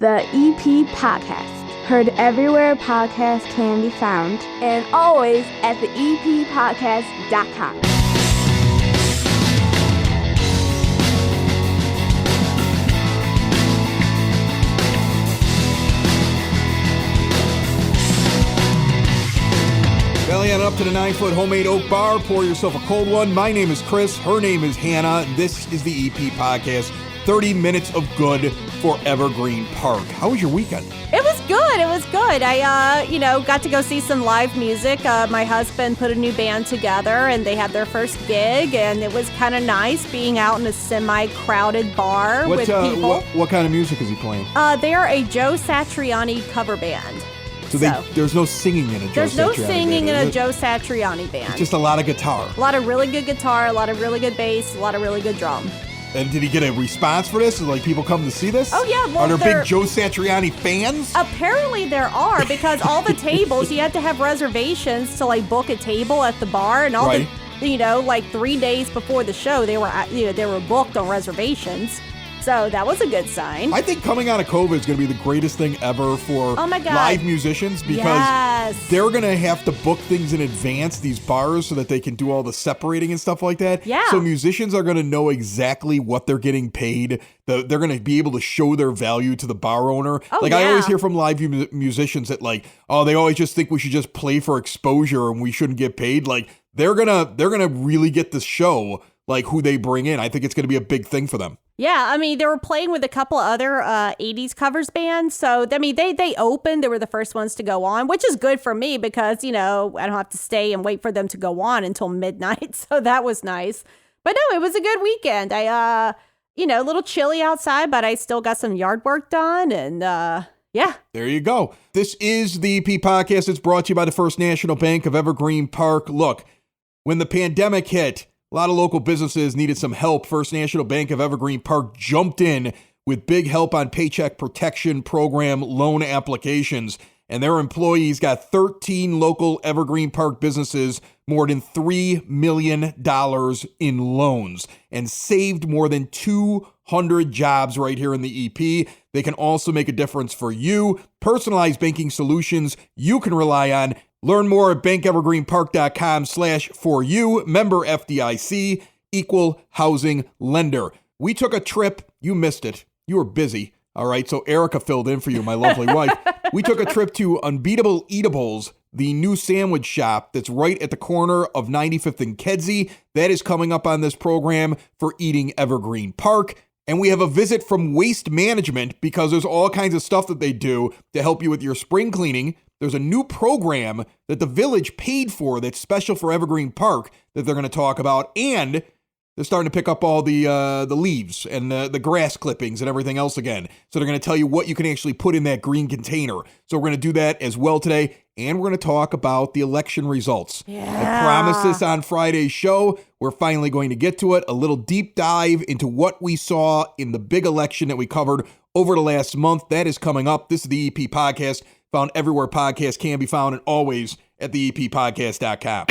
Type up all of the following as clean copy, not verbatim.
The EP Podcast. Heard everywhere podcasts can be found, and always at theeppodcast.com. Belly on up to the 9-foot homemade oak bar. Pour yourself a cold one. My name is Chris. Her name is Hannah. This is the EP Podcast. 30 minutes of good for Evergreen Park. How was your weekend? It was good. I, got to go see some live music. My husband put a new band together, and they had their first gig, and it was kind of nice being out in a semi-crowded bar with people. What kind of music is he playing? They are a Joe Satriani cover band. So there's no singing in a Joe Satriani band. There's no singing in a Joe Satriani band. It's just a lot of guitar. A lot of really good guitar, a lot of really good bass, a lot of really good drum. And did he get a response for this? Like people come to see this? Oh, yeah. Well, are there big Joe Satriani fans? Apparently there are, because all the tables, you had to have reservations to book a table at the bar, and all right. 3 days before the show, they were booked on reservations. So that was a good sign. I think coming out of COVID is going to be the greatest thing ever for live musicians, because they're going to have to book things in advance, these bars, so that they can do all the separating and stuff like that. Yeah. So musicians are going to know exactly what they're getting paid. They're going to be able to show their value to the bar owner. I always hear from live musicians that they always just think we should just play for exposure and we shouldn't get paid. They're going to really get the show, who they bring in. I think it's going to be a big thing for them. Yeah, I mean, they were playing with a couple of other 80s covers bands. So, I mean, they opened. They were the first ones to go on, which is good for me because, I don't have to stay and wait for them to go on until midnight. So that was nice. But no, it was a good weekend. A little chilly outside, but I still got some yard work done. And yeah. There you go. This is the EP Podcast. It's brought to you by the First National Bank of Evergreen Park. Look, when the pandemic hit, a lot of local businesses needed some help. First National Bank of Evergreen Park jumped in with big help on Paycheck Protection Program loan applications, and their employees got 13 local Evergreen Park businesses more than $3 million in loans and saved more than 200 jobs right here in the EP. They can also make a difference for you. Personalized banking solutions you can rely on. Learn more at bankevergreenpark.com/4U, member FDIC, equal housing lender. We took a trip. You missed it. You were busy. All right. So Erica filled in for you, my lovely wife. We took a trip to Unbeatable Eatables, the new sandwich shop that's right at the corner of 95th and Kedzie. That is coming up on this program for Eating Evergreen Park. And we have a visit from Waste Management, because there's all kinds of stuff that they do to help you with your spring cleaning. There's a new program that the village paid for that's special for Evergreen Park that they're going to talk about. And they're starting to pick up all the leaves and the grass clippings and everything else again. So they're going to tell you what you can actually put in that green container. So we're going to do that as well today. And we're going to talk about the election results. Yeah. I promised this on Friday's show. We're finally going to get to it. A little deep dive into what we saw in the big election that we covered over the last month. That is coming up. This is the EP Podcast, found everywhere podcasts can be found, and always at theeppodcast.com.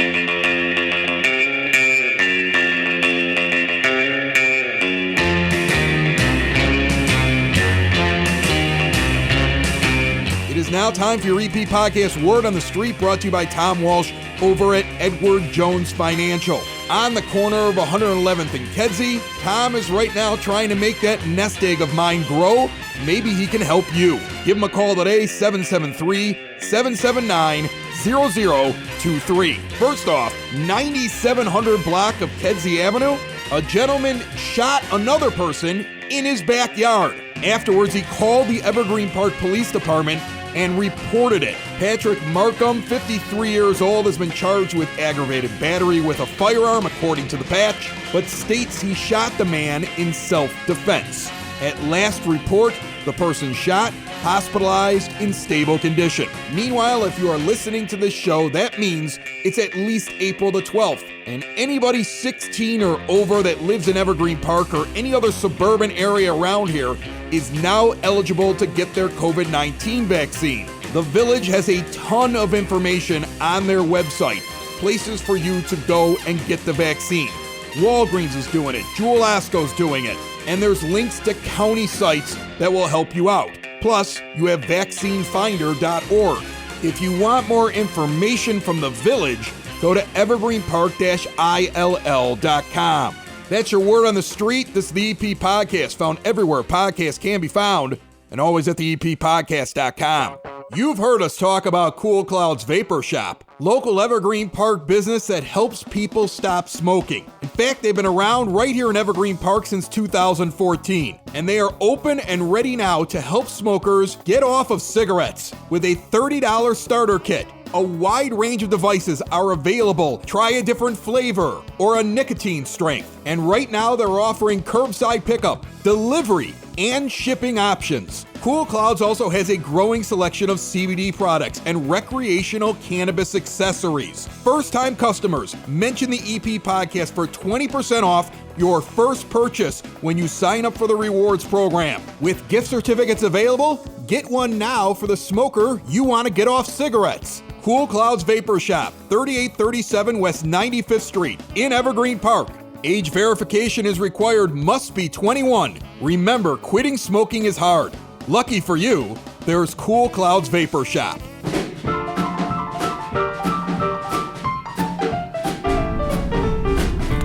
It is now time for your EP Podcast Word on the Street, brought to you by Tom Walsh over at Edward Jones Financial. On the corner of 111th and Kedzie, Tom is right now trying to make that nest egg of mine grow. Maybe he can help you. Give him a call today, 773-779-0023. First off, 9700 block of Kedzie Avenue, a gentleman shot another person in his backyard. Afterwards, he called the Evergreen Park Police Department and reported it. Patrick Markham, 53 years old, has been charged with aggravated battery with a firearm, according to the patch, but states he shot the man in self-defense. At last report, the person shot, hospitalized in stable condition. Meanwhile, if you are listening to this show, that means it's at least April the 12th. And anybody 16 or over that lives in Evergreen Park or any other suburban area around here is now eligible to get their COVID-19 vaccine. The village has a ton of information on their website, places for you to go and get the vaccine. Walgreens is doing it, Jewel Asco's doing it, and there's links to county sites that will help you out. Plus, you have vaccinefinder.org. If you want more information from the village, go to evergreenpark-ill.com. That's your word on the street. This is the EP Podcast, found everywhere podcasts can be found, and always at the eppodcast.com. You've heard us talk about Cool Clouds Vapor Shop, local Evergreen Park business that helps people stop smoking. In fact, they've been around right here in Evergreen Park since 2014, and they are open and ready now to help smokers get off of cigarettes with a $30 starter kit. A wide range of devices are available. Try a different flavor or a nicotine strength. And right now they're offering curbside pickup, delivery, and shipping options. Cool Clouds also has a growing selection of CBD products and recreational cannabis accessories. First-time customers, mention the EP Podcast for 20% off your first purchase when you sign up for the rewards program. With gift certificates available, get one now for the smoker you want to get off cigarettes. Cool Clouds Vapor Shop, 3837 West 95th Street in Evergreen Park. Age verification is required, must be 21. Remember, quitting smoking is hard. Lucky for you, there's Cool Clouds Vapor Shop.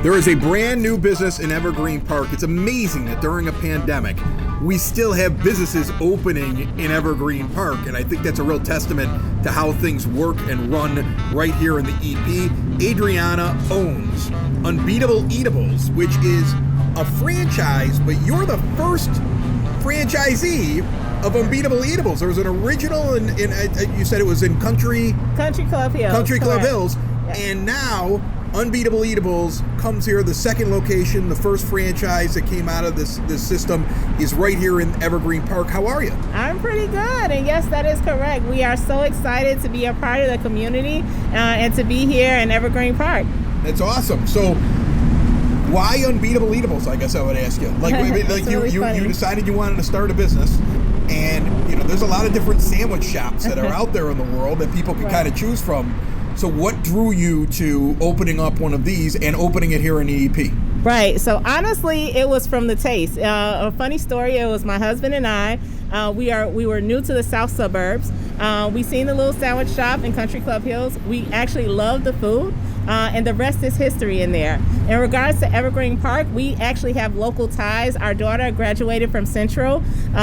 There is a brand new business in Evergreen Park. It's amazing that during a pandemic, we still have businesses opening in Evergreen Park, and I think that's a real testament to how things work and run right here in the EP. Adriana owns Unbeatable Eatables, which is a franchise, but you're the first franchisee of Unbeatable Eatables. There was an original, and you said it was in Country Club Hills. Country Club Hills, Yes. and now Unbeatable Eatables comes here, the second location, the first franchise that came out of this system is right here in Evergreen Park. How are you? I'm pretty good, and yes, that is correct. We are so excited to be a part of the community and to be here in Evergreen Park. That's awesome. So, why Unbeatable Eatables? I guess I would ask you. Like really you decided you wanted to start a business, and there's a lot of different sandwich shops that are out there in the world that people can kind of choose from. So what drew you to opening up one of these and opening it here in EEP? Right. So honestly, it was from the taste. A funny story. It was my husband and I. We were new to the south suburbs. We seen the little sandwich shop in Country Club Hills. We actually loved the food, and the rest is history in there. In regards to Evergreen Park, we actually have local ties. Our daughter graduated from Central,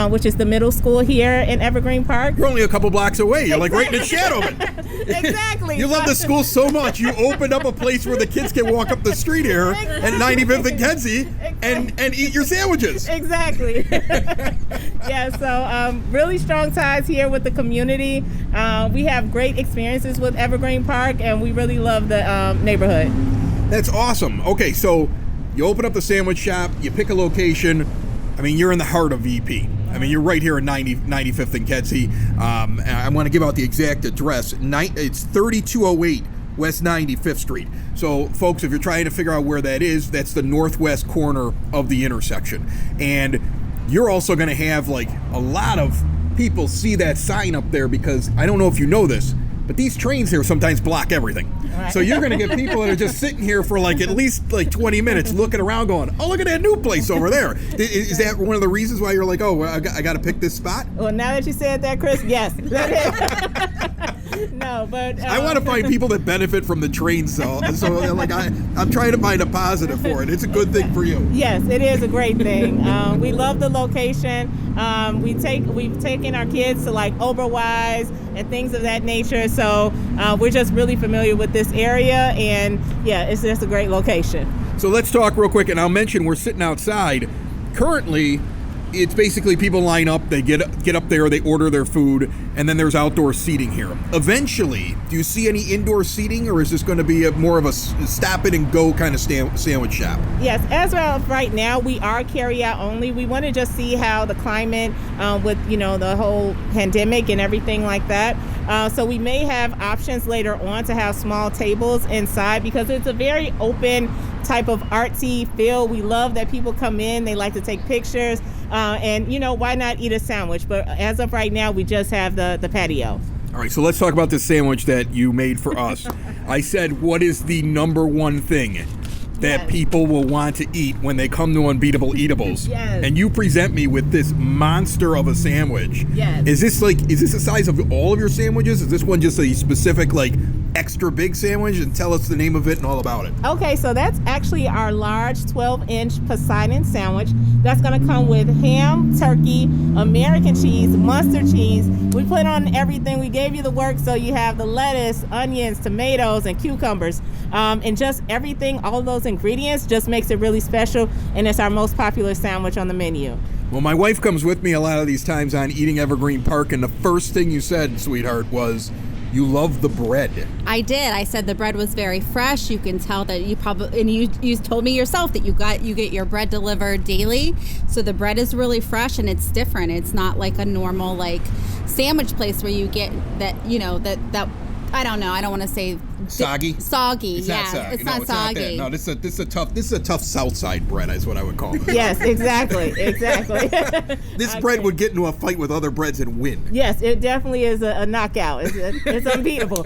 which is the middle school here in Evergreen Park. You're only a couple blocks away. You're like right in the shadow of it. Exactly. You love the school so much, you opened up a place where the kids can walk up the street here at 95th and Kedzie and eat your sandwiches. Exactly. Yeah, so really strong ties here with the community. We have great experiences with Evergreen Park, and we really love the neighborhood. That's awesome. Okay, so you open up the sandwich shop, you pick a location. I mean, you're in the heart of EP. I mean, you're right here in 95th and Kedzie. I want to give out the exact address. It's 3208 West 95th Street. So, folks, if you're trying to figure out where that is, that's the northwest corner of the intersection. And you're also going to have, like, a lot of people see that sign up there because, I don't know if you know this, but these trains here sometimes block everything. Right. So you're going to get people that are just sitting here for like at least like 20 minutes looking around going, oh, look at that new place over there. Is that one of the reasons why you're like, oh, well, I got to pick this spot? Well, now that you said that, Chris, yes, that is. No, but I want to find people that benefit from the trains, so like I'm trying to find a positive for it. It's a good thing for you. Yes, it is a great thing. We love the location. We've taken our kids to like Oberwise and things of that nature. So we're just really familiar with this area, and yeah, it's just a great location. So let's talk real quick, and I'll mention we're sitting outside. Currently, it's basically people line up, they get up there, they order their food, and then there's outdoor seating here. Eventually, do you see any indoor seating, or is this going to be more of a stop it and go kind of sandwich shop? Yes, as of right now, we are carry out only. We want to just see how the climate with the whole pandemic and everything like that. So we may have options later on to have small tables inside because it's a very open type of artsy feel. We love that people come in, they like to take pictures, and why not eat a sandwich? But as of right now, we just have the patio. All right, so let's talk about this sandwich that you made for us. I said, what is the number one thing that people will want to eat when they come to Unbeatable Eatables. Yes. And you present me with this monster of a sandwich. Yes. Is this the size of all of your sandwiches? Is this one just a specific, like, extra big sandwich? And tell us the name of it and all about it. Okay, so that's actually our large 12-inch Poseidon sandwich. That's going to come with ham, turkey, American cheese, mustard cheese. We put on everything. We gave you the work, so you have the lettuce, onions, tomatoes, and cucumbers. And just everything, all of those ingredients just makes it really special, and it's our most popular sandwich on the menu. Well, my wife comes with me a lot of these times on Eating Evergreen Park, and the first thing you said, sweetheart, was you love the bread. I did. I said the bread was very fresh. You can tell that you probably, and you told me yourself that you get your bread delivered daily. So the bread is really fresh and it's different. It's not like a normal like sandwich place where you get that, that I don't know. I don't want to say Soggy. It's not not soggy. No, this is a tough South Side bread, is what I would call it. Yes, exactly. This bread would get into a fight with other breads and win. Yes, it definitely is a knockout. It's unbeatable.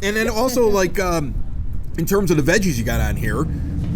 And then also, like, in terms of the veggies you got on here,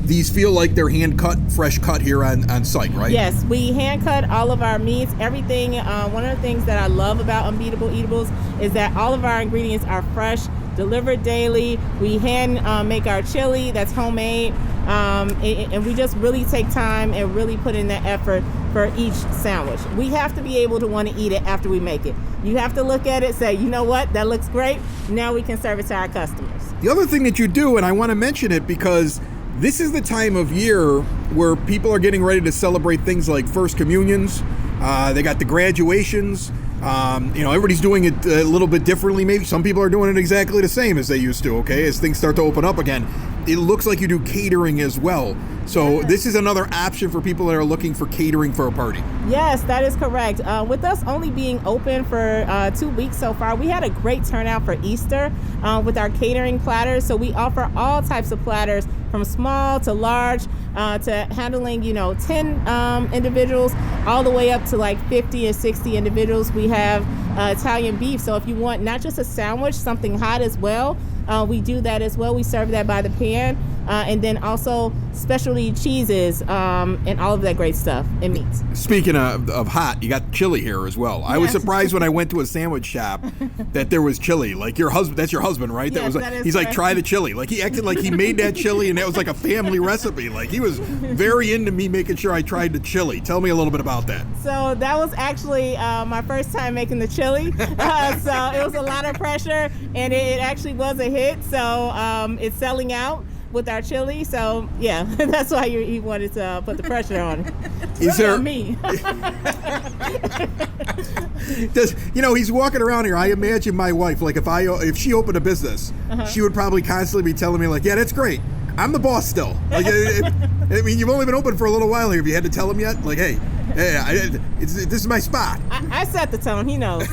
these feel like they're hand cut, fresh cut here on site, right? Yes, we hand cut all of our meats, everything. One of the things that I love about Unbeatable Eatables is that all of our ingredients are fresh, delivered daily. We hand make our chili that's homemade, and we just really take time and really put in the effort for each sandwich. We have to be able to want to eat it after we make it. You have to look at it, say, you know what, that looks great. Now we can serve it to our customers. The other thing that you do, and I want to mention it because this is the time of year where people are getting ready to celebrate things like first communions. They got the graduations. Everybody's doing it a little bit differently. Maybe some people are doing it exactly the same as they used to, okay? As things start to open up again. It looks like you do catering as well. So this is another option for people that are looking for catering for a party. Yes, that is correct. With us only being open for 2 weeks so far, we had a great turnout for Easter with our catering platters. So we offer all types of platters from small to large to handling, 10 individuals all the way up to like 50 or 60 individuals. We have Italian beef. So if you want not just a sandwich, something hot as well, we do that as well. We serve that by the pan. And then also specialty cheeses and all of that great stuff and meats. Speaking of hot, you got chili here as well. I was surprised when I went to a sandwich shop that there was chili. Like your husband, that's your husband, right? Yes, He's like, try the chili. Like he acted like he made that chili and that was like a family recipe. Like he was very into me making sure I tried the chili. Tell me a little bit about that. So that was actually my first time making the chili. So it was a lot of pressure and it actually was a hit. So it's selling out with our chili, so yeah, that's why he wanted to put the pressure on. Is there on me? He's walking around here. I imagine my wife, like if she opened a business, she would probably constantly be telling me like, yeah, that's great. I'm the boss still. Like, I mean, you've only been open for a little while here. Have you had to tell him yet? Like, hey, this is my spot. I set the tone. He knows.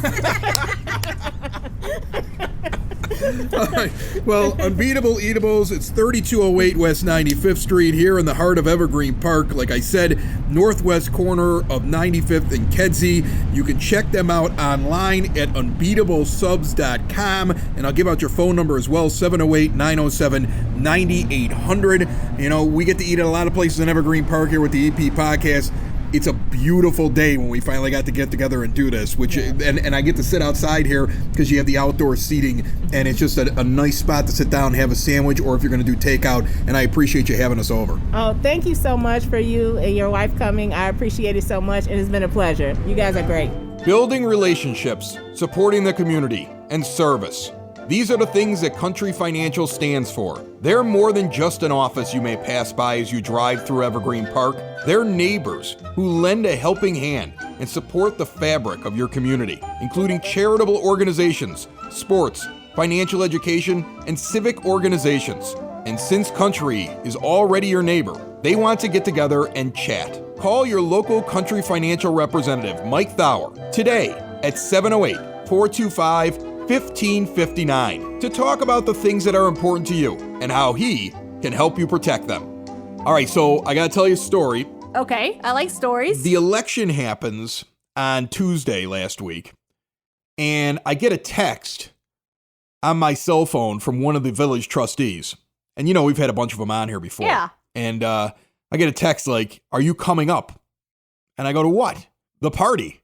All right. Well, Unbeatable Eatables, it's 3208 West 95th Street here in the heart of Evergreen Park. Like I said, northwest corner of 95th and Kedzie. You can check them out online at unbeatablesubs.com. And I'll give out your phone number as well, 708-907-9800. We get to eat at a lot of places in Evergreen Park here with the EP Podcast. It's a beautiful day when we finally got to get together and do this, and I get to sit outside here because you have the outdoor seating, and it's just a nice spot to sit down and have a sandwich, or if you're going to do takeout, and I appreciate you having us over. Oh, thank you so much for you and your wife coming. I appreciate it so much, and it's been a pleasure. You guys are great. Building relationships, supporting the community, and service. These are the things that Country Financial stands for. They're more than just an office you may pass by as you drive through Evergreen Park. They're neighbors who lend a helping hand and support the fabric of your community, including charitable organizations, sports, financial education, and civic organizations. And since Country is already your neighbor, they want to get together and chat. Call your local Country Financial representative, Mike Thauer, today at 708-425-1559 to talk about the things that are important to you and how he can help you protect them. All right, so I got to tell you a story. Okay, I like stories. The election happens on Tuesday last week, and I get a text on my cell phone from one of the village trustees. And, you know, we've had a bunch of them on here before. Yeah. And I get a text like, are you coming up? And I go to what? The party.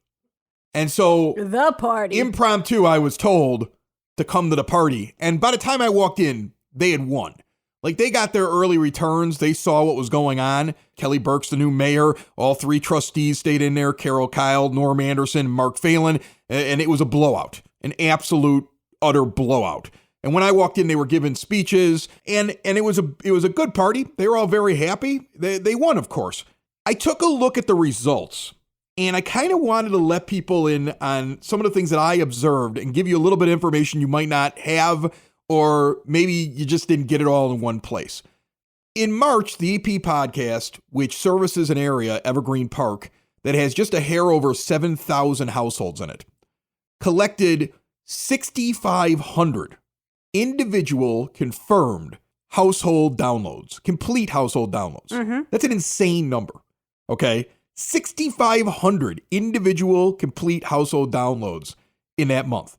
And so The party. impromptu, I was told to come to the party. And by the time I walked in, they had won. Like, they got their early returns. They saw what was going on. Kelly Burke's the new mayor. All 3 trustees stayed in there. Carol Kyle, Norm Anderson, Mark Phelan. And it was a blowout. An absolute, utter blowout. And when I walked in, they were giving speeches. And it was a good party. They were all very happy. They won, of course. I took a look at the results. And I kind of wanted to let people in on some of the things that I observed and give you a little bit of information you might not have, or maybe you just didn't get it all in one place. In March, the EP podcast, which services an area, Evergreen Park, that has just a hair over 7,000 households in it, collected 6,500 individual confirmed household downloads, complete household downloads. That's an insane number, okay? 6,500 individual complete household downloads in that month.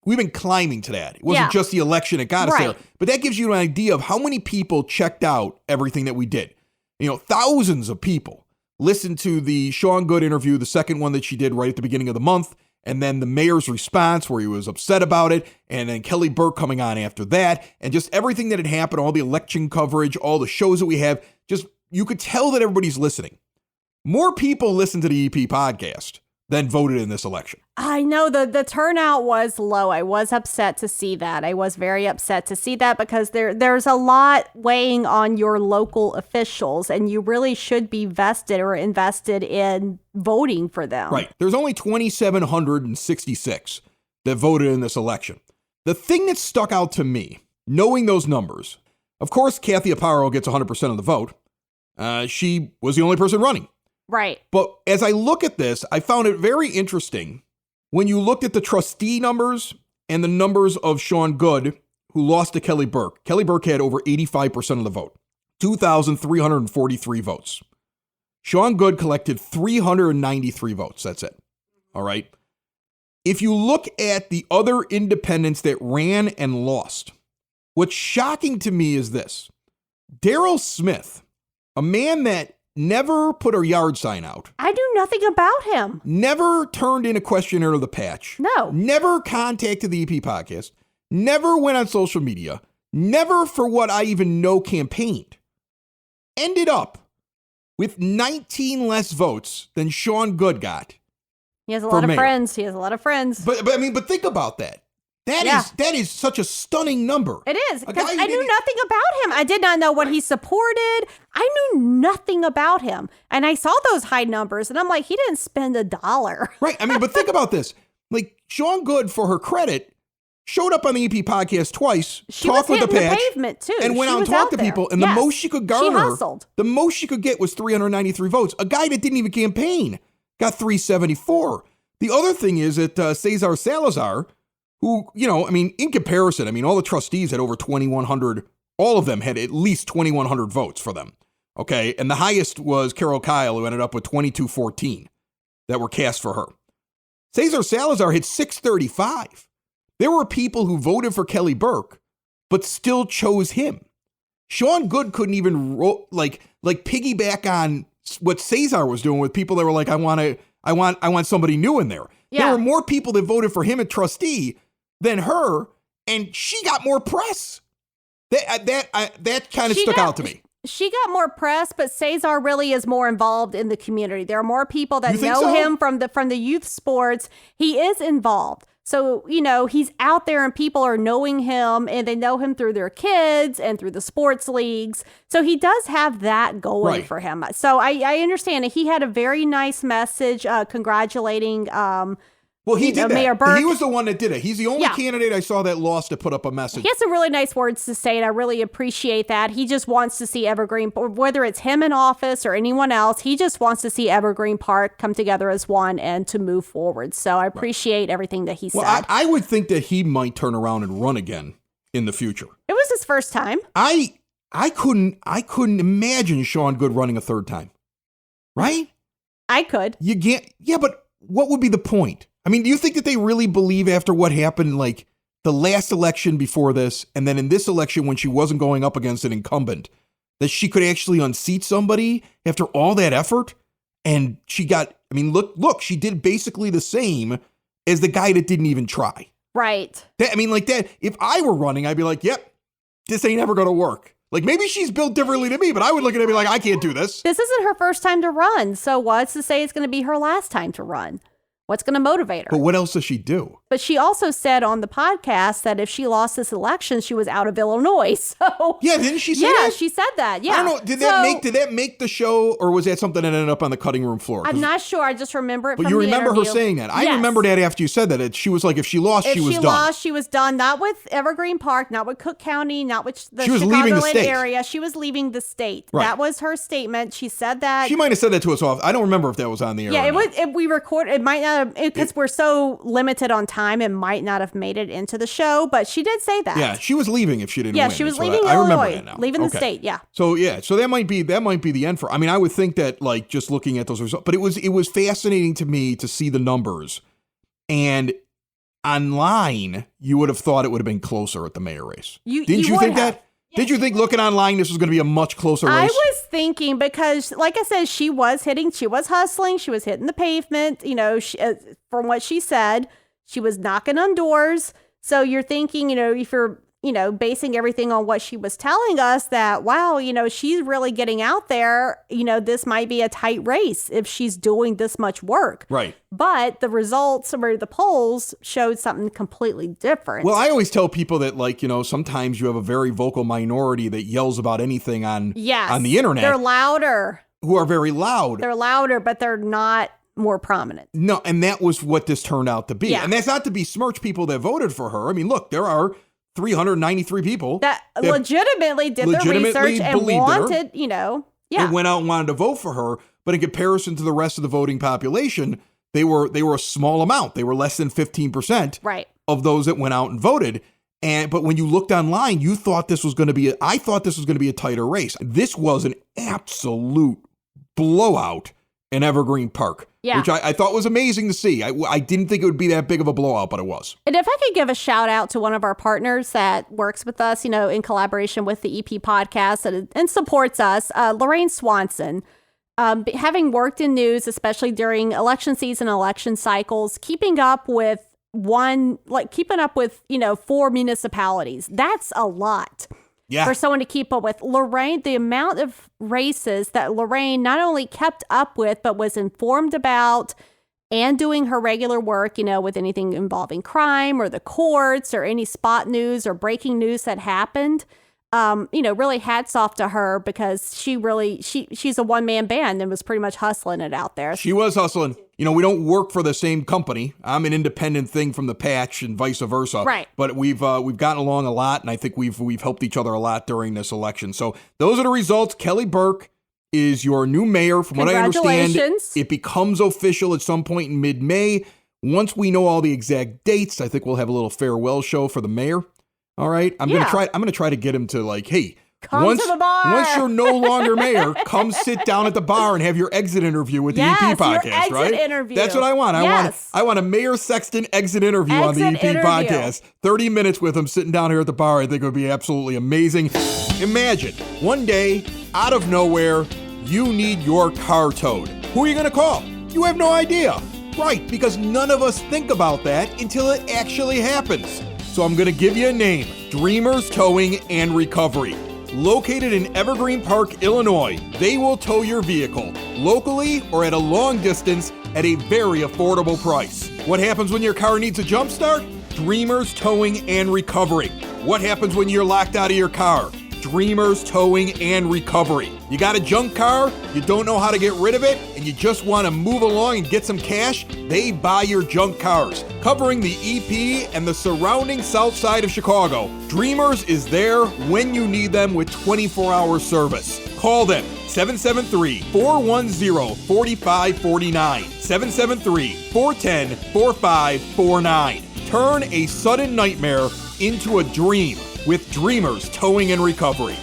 We've been climbing to that. It wasn't just the election that got us there, but that gives you an idea of how many people checked out everything that we did. You know, thousands of people listened to the Sean Good interview, the second one that she did right at the beginning of the month, and then the mayor's response where he was upset about it, and then Kelly Burke coming on after that, and just everything that had happened, all the election coverage, all the shows that we have, just you could tell that everybody's listening. More people listened to the EP podcast than voted in this election. I know the turnout was low. I was upset to see that. I was very upset to see that because there's a lot weighing on your local officials, and you really should be vested or invested in voting for them. Right. There's only 2,766 that voted in this election. The thing that stuck out to me, knowing those numbers, of course, Kathy Aparo gets 100% of the vote. She was the only person running. Right. But as I look at this, I found it very interesting when you looked at the trustee numbers and the numbers of Sean Good, who lost to Kelly Burke. Kelly Burke had over 85% of the vote, 2,343 votes. Sean Good collected 393 votes. That's it. All right. If you look at the other independents that ran and lost, what's shocking to me is this. Daryl Smith, a man that never put a yard sign out. I knew nothing about him. Never turned in a questionnaire to the patch. No. Never contacted the EP podcast. Never went on social media. Never, for what I even know, campaigned. Ended up with 19 less votes than Sean Good got. He has a lot of friends. But think about that. That is such a stunning number. It is, because I knew nothing about him. I did not know what he supported. I knew nothing about him. And I saw those high numbers, and I'm like, he didn't spend $1. Right. I mean, but think about this. Like, Sean Good, for her credit, showed up on the EP podcast twice, talked with the patch, pavement too. and went out and talked to people. And the most she could garner, hustled. The most she could get was 393 votes. A guy that didn't even campaign got 374. The other thing is that Cesar Salazar, who, you know, I mean, in comparison, I mean, all the trustees had over 2,100. All of them had at least 2,100 votes for them. Okay. And the highest was Carol Kyle, who ended up with 2,214 that were cast for her. Cesar Salazar hit 635. There were people who voted for Kelly Burke, but still chose him. Sean Good couldn't even piggyback on what Cesar was doing with people that were like, I want somebody new in there. Yeah. There were more people that voted for him at trustee than her, and she got more press. That kind of stuck out to me. She got more press, but Cesar really is more involved in the community. There are more people that know him from the youth sports. He is involved. So, you know, he's out there and people are knowing him, and they know him through their kids and through the sports leagues. So he does have that going for him. So I understand it. He had a very nice message congratulating he did that. Mayor Burke. He was the one that did it. He's the only candidate I saw that lost to put up a message. He has some really nice words to say, and I really appreciate that. He just wants to see Evergreen, whether it's him in office or anyone else, he just wants to see Evergreen Park come together as one and to move forward. So I appreciate everything that he said. Well, I would think that he might turn around and run again in the future. It was his first time. I couldn't imagine Sean Good running a third time. Right? I could. You can't. Yeah, but what would be the point? I mean, do you think that they really believe after what happened, like the last election before this, and then in this election when she wasn't going up against an incumbent, that she could actually unseat somebody after all that effort? And she got, I mean, look, she did basically the same as the guy that didn't even try. Right. Like that, if I were running, I'd be like, yep, this ain't ever going to work. Like, maybe she's built differently than me, but I would look at it and be like, I can't do this. This isn't her first time to run. So what's to say it's going to be her last time to run? What's going to motivate her? But what else does she do? But she also said on the podcast that if she lost this election, she was out of Illinois. So yeah, didn't she say that? Yeah, she said that. Yeah. I don't know. Did that make the show, or was that something that ended up on the cutting room floor? I'm not sure. I just remember it. But from you the remember interview. her saying that? Yes. I remember that after you said that. She was like, if she lost, she was done. If she lost, she was done. Not with Evergreen Park, not with Cook County, not with the She was leaving the Chicagoland state. area. She was leaving the state. Right. That was her statement. She said that. She might have said that to us off. I don't remember if that was on the air. Yeah, or it not. was. If we record, it might not have, because we're so limited on time. It might not have made it into the show, but she did say that. Yeah, she was leaving if she didn't. Yeah, win. she was So leaving I remember Illinois, that now. leaving the Okay. state. Yeah. So that might be the end for. I mean, I would think that, like, just looking at those results, but it was fascinating to me to see the numbers, and online you would have thought it would have been closer at the mayor race. Didn't you would think have. that? Did you think looking online this was going to be a much closer race? I was thinking because, like I said, she was hustling, she was hitting the pavement. You know, from what she said, she was knocking on doors. So you're thinking, if you're, basing everything on what she was telling us, that, wow, she's really getting out there. This might be a tight race if she's doing this much work. Right. But the results or the polls showed something completely different. Well, I always tell people that, like, sometimes you have a very vocal minority that yells about anything on the internet. They're louder. Who are very loud. They're louder, but they're not more prominent. No, and that was what this turned out to be. Yeah. And that's not to besmirch people that voted for her. I mean, look, there are 393 people that legitimately did the research and wanted, and went out and wanted to vote for her. But in comparison to the rest of the voting population, they were a small amount. They were less than 15% of those that went out and voted. But when you looked online, I thought this was going to be a tighter race. This was an absolute blowout in Evergreen Park, which I thought was amazing to see. I didn't think it would be that big of a blowout, but it was. And if I could give a shout out to one of our partners that works with us, in collaboration with the EP podcast and supports us, Lorraine Swanson, having worked in news, especially during election season, election cycles, keeping up with 4 municipalities. That's a lot. Yeah. For someone to keep up with. Lorraine, the amount of races that Lorraine not only kept up with, but was informed about and doing her regular work, with anything involving crime or the courts or any spot news or breaking news that happened. Really hats off to her because she's a one-man band and was pretty much hustling it out there. She was hustling. We don't work for the same company. I'm an independent thing from the Patch and vice versa. Right. But we've gotten along a lot, and I think we've helped each other a lot during this election. So those are the results. Kelly Burke is your new mayor. From what I understand, Congratulations. it becomes official at some point in mid-May. Once we know all the exact dates, I think we'll have a little farewell show for the mayor. All right. I'm gonna try to get him to, like, hey, Come to the bar. Once you're no longer mayor, come sit down at the bar and have your exit interview with the EP podcast, your exit right? interview. That's what I want. I want a Mayor Sexton exit interview on the EP podcast. 30 minutes with him sitting down here at the bar. I think it would be absolutely amazing. Imagine one day, out of nowhere, you need your car towed. Who are you going to call? You have no idea. Right, because none of us think about that until it actually happens. So I'm going to give you a name, Dreamers Towing and Recovery. Located in Evergreen Park, Illinois, they will tow your vehicle, locally or at a long distance, at a very affordable price. What happens when your car needs a jump start? Dreamers Towing and Recovery. What happens when you're locked out of your car? Dreamers Towing and Recovery. You got a junk car, you don't know how to get rid of it, and you just want to move along and get some cash? They buy your junk cars. Covering the EP and the surrounding south side of Chicago, Dreamers is there when you need them with 24-hour service. Call them 773-410-4549. 773-410-4549. Turn a sudden nightmare into a dream with Dreamers Towing and Recovery.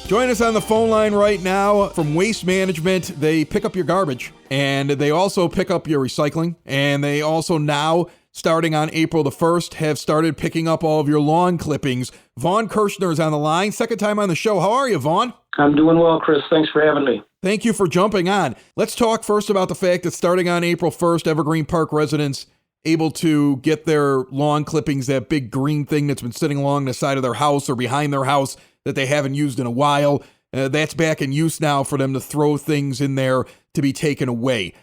Join us on the phone line right now from Waste Management. They pick up your garbage, and they also pick up your recycling, and they also now starting on April the 1st, have started picking up all of your lawn clippings. Vaughn Kirshner is on the line. Second time on the show. How are you, Vaughn? I'm doing well, Chris. Thanks for having me. Thank you for jumping on. Let's talk first about the fact that starting on April 1st, Evergreen Park residents able to get their lawn clippings, that big green thing that's been sitting along the side of their house or behind their house that they haven't used in a while. That's back in use now for them to throw things in there to be taken away.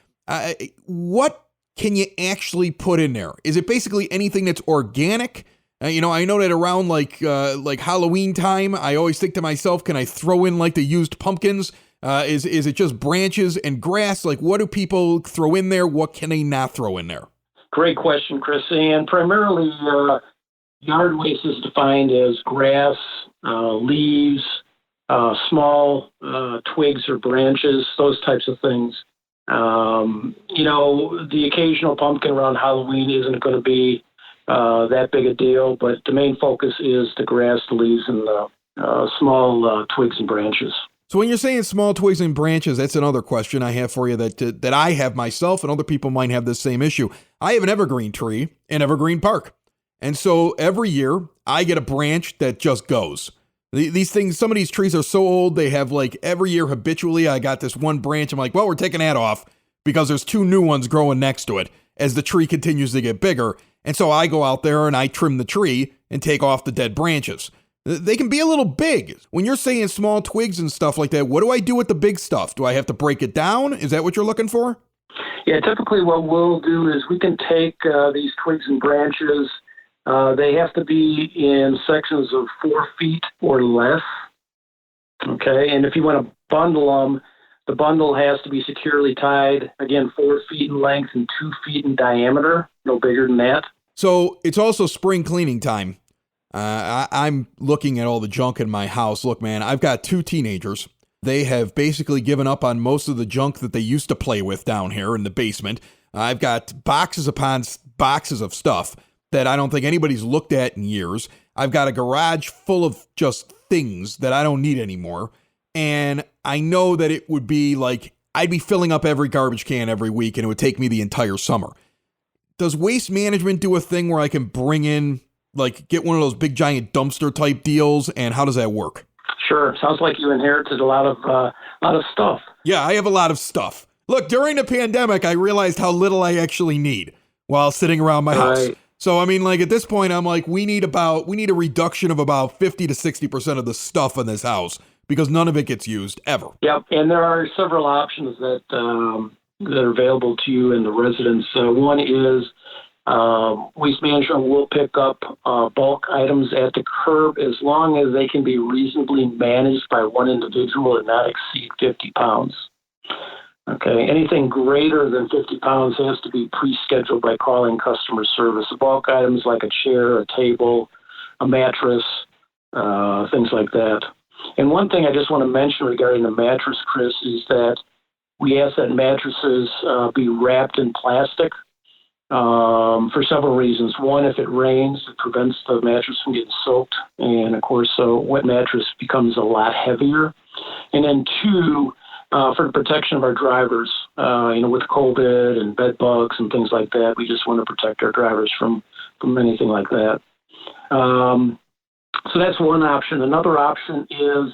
What can you actually put in there? Is it basically anything that's organic? I know that around like Halloween time, I always think to myself, can I throw in like the used pumpkins? Is it just branches and grass? Like, what do people throw in there? What can they not throw in there? Great question, Chris. And primarily, yard waste is defined as grass, leaves, small twigs or branches, those types of things. The occasional pumpkin around Halloween isn't going to be that big a deal, but the main focus is the grass, the leaves, and the small twigs and branches. So when you're saying small twigs and branches, that's another question I have for you that I have myself, and other people might have this same issue. I have an evergreen tree in Evergreen Park. And so every year I get a branch that just goes. These things, some of these trees are so old, they have like every year habitually, I got this one branch. I'm like, well, we're taking that off because there's two new ones growing next to it as the tree continues to get bigger. And so I go out there and I trim the tree and take off the dead branches. They can be a little big. When you're saying small twigs and stuff like that, what do I do with the big stuff? Do I have to break it down? Is that what you're looking for? Yeah, typically what we'll do is we can take these twigs and branches. They have to be in sections of 4 feet or less. Okay, and if you want to bundle them, the bundle has to be securely tied, again, 4 feet in length and 2 feet in diameter, no bigger than that. So it's also spring cleaning time. I'm looking at all the junk in my house. Look, man, I've got 2 teenagers. They have basically given up on most of the junk that they used to play with down here in the basement. I've got boxes upon boxes of stuff that I don't think anybody's looked at in years. I've got a garage full of just things that I don't need anymore. And I know that it would be like, I'd be filling up every garbage can every week and it would take me the entire summer. Does Waste Management do a thing where I can bring in, like, get one of those big giant dumpster type deals? And how does that work? Sure. Sounds like you inherited a lot of stuff. Yeah, I have a lot of stuff. Look, during the pandemic, I realized how little I actually need while sitting around my house. Right. So, I mean, like at this point, I'm like, we need a reduction of about 50 to 60% of the stuff in this house because none of it gets used ever. Yep. And there are several options that are available to you and the residents. One is Waste Management will pick up bulk items at the curb as long as they can be reasonably managed by one individual and not exceed 50 pounds. Okay, anything greater than 50 pounds has to be pre-scheduled by calling customer service. The bulk items like a chair, a table, a mattress, things like that. And one thing I just want to mention regarding the mattress, Chris, is that we ask that mattresses be wrapped in plastic for several reasons. One, if it rains, it prevents the mattress from getting soaked. And, of course, a wet mattress becomes a lot heavier. And then two, for the protection of our drivers, with COVID and bed bugs and things like that, we just want to protect our drivers from anything like that. So that's one option. Another option is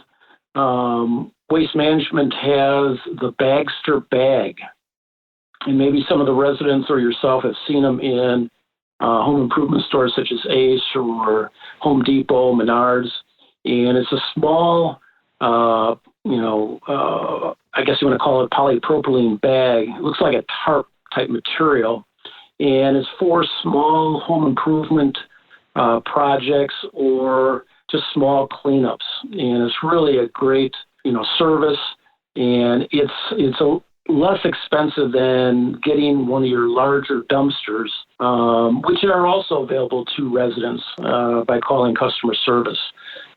Waste Management has the Bagster bag. And maybe some of the residents or yourself have seen them in home improvement stores such as Ace or Home Depot, Menards. And it's a small, I guess you want to call it polypropylene bag. It looks like a tarp type material. And it's for small home improvement projects or just small cleanups. And it's really a great, service. And it's a less expensive than getting one of your larger dumpsters, which are also available to residents by calling customer service.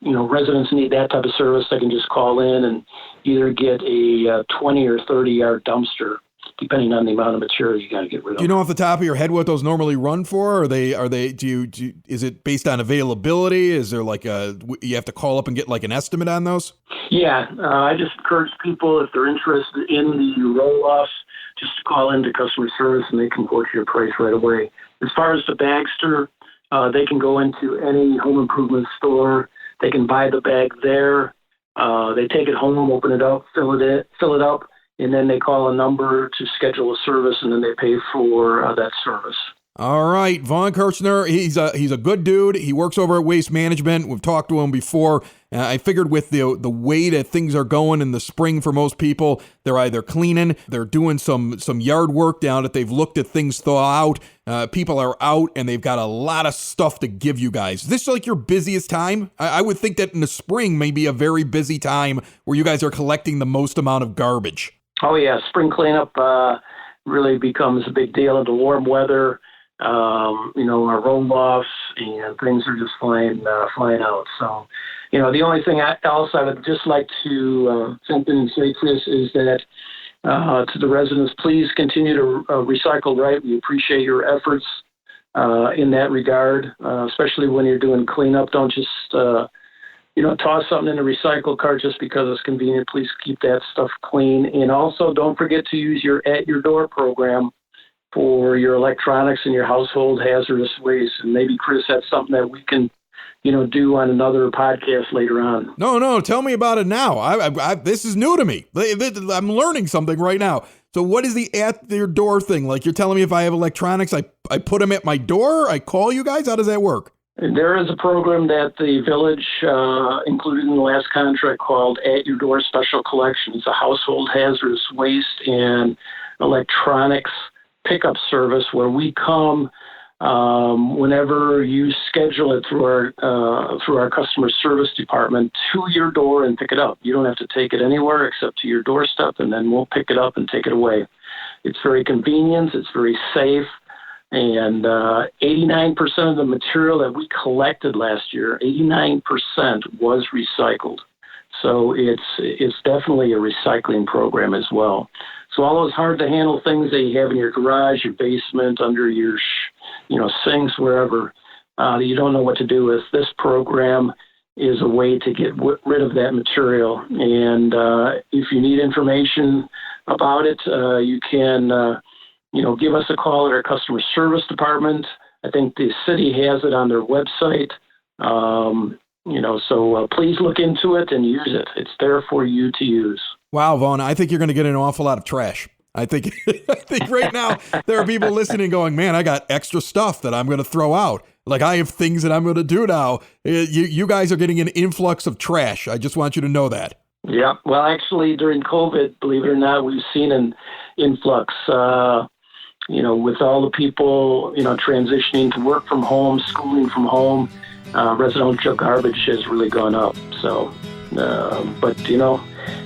Residents need that type of service. They can just call in and either get a 20 or 30 yard dumpster, depending on the amount of material you got to get rid of. Do you know off the top of your head what those normally run for? Is it based on availability? Is there like you have to call up and get like an estimate on those? Yeah, I just encourage people, if they're interested in the roll-offs, just to call into customer service and they can quote you a price right away. As far as the Bagster, they can go into any home improvement store. They can buy the bag there. They take it home, open it up, fill it up, and then they call a number to schedule a service, and then they pay for that service. All right, Vaughn Kirchner, he's a good dude. He works over at Waste Management. We've talked to him before. I figured with the way that things are going in the spring for most people, they're either cleaning, they're doing some yard work down that they've looked at things thaw out. People are out and they've got a lot of stuff to give you guys. This is like your busiest time. I would think that in the spring may be a very busy time where you guys are collecting the most amount of garbage. Oh yeah, spring cleanup really becomes a big deal in the warm weather. Our roll-offs and things are just flying out. So, the only thing else I would just like to jump in and say, Chris, is that to the residents, please continue to recycle right. We appreciate your efforts in that regard, especially when you're doing cleanup. Don't just, toss something in the recycle cart just because it's convenient. Please keep that stuff clean. And also don't forget to use your At Your Door program for your electronics and your household hazardous waste. And maybe, Chris, that's something that we can, do on another podcast later on. No, tell me about it now. I this is new to me. I'm learning something right now. So what is the At Your Door thing? Like, you're telling me if I have electronics, I put them at my door, I call you guys? How does that work? There is a program that the village included in the last contract called At Your Door Special Collection. It's a household hazardous waste and electronics pickup service where we come whenever you schedule it through our customer service department to your door and pick it up. You don't have to take it anywhere except to your doorstep, and then we'll pick it up and take it away. It's very convenient. It's very safe. And 89% of the material that we collected last year, 89% was recycled. So it's definitely a recycling program as well. So all those hard to handle things that you have in your garage, your basement, under your sinks, wherever you don't know what to do with, this program is a way to get rid of that material. And if you need information about it, you can give us a call at our customer service department. I think the city has it on their website. So please look into it and use it. It's there for you to use. Wow, Vaughn, I think you're going to get an awful lot of trash. I think right now there are people listening going, man, I got extra stuff that I'm going to throw out. Like, I have things that I'm going to do now. You guys are getting an influx of trash. I just want you to know that. Yeah. Well, actually, during COVID, believe it or not, we've seen an influx, with all the people, transitioning to work from home, schooling from home. Residential garbage has really gone up. So, but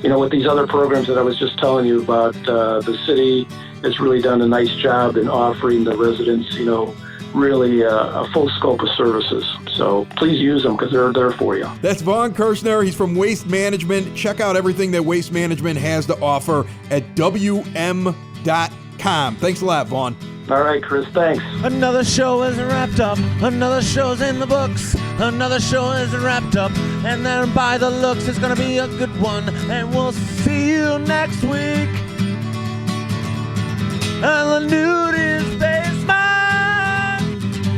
with these other programs that I was just telling you about, the city has really done a nice job in offering the residents, really a full scope of services. So please use them because they're there for you. That's Vaughn Kirchner. He's from Waste Management. Check out everything that Waste Management has to offer at WM.com. Thanks a lot, Vaughn. All right, Chris, thanks. Another show is wrapped up. Another show's in the books. Another show is wrapped up. And then by the looks, it's going to be a good one. And we'll see you next week. And the nude is basement.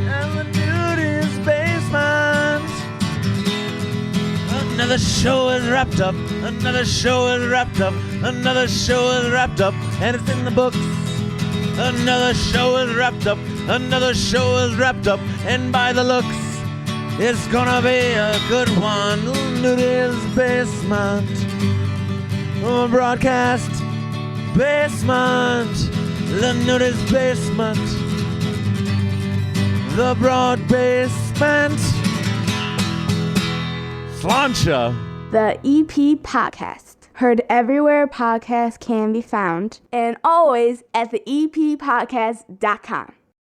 And the nude is basement. Another show is wrapped up. Another show is wrapped up. Another show is wrapped up. And it's in the books. Another show is wrapped up. Another show is wrapped up. And by the looks, it's gonna be a good one. Nudie's Basement. Broadcast Basement. The Nudie's Basement. The Broad Basement. Slancha. The EP Podcast. Heard everywhere podcasts can be found, and always at the eppodcast.com.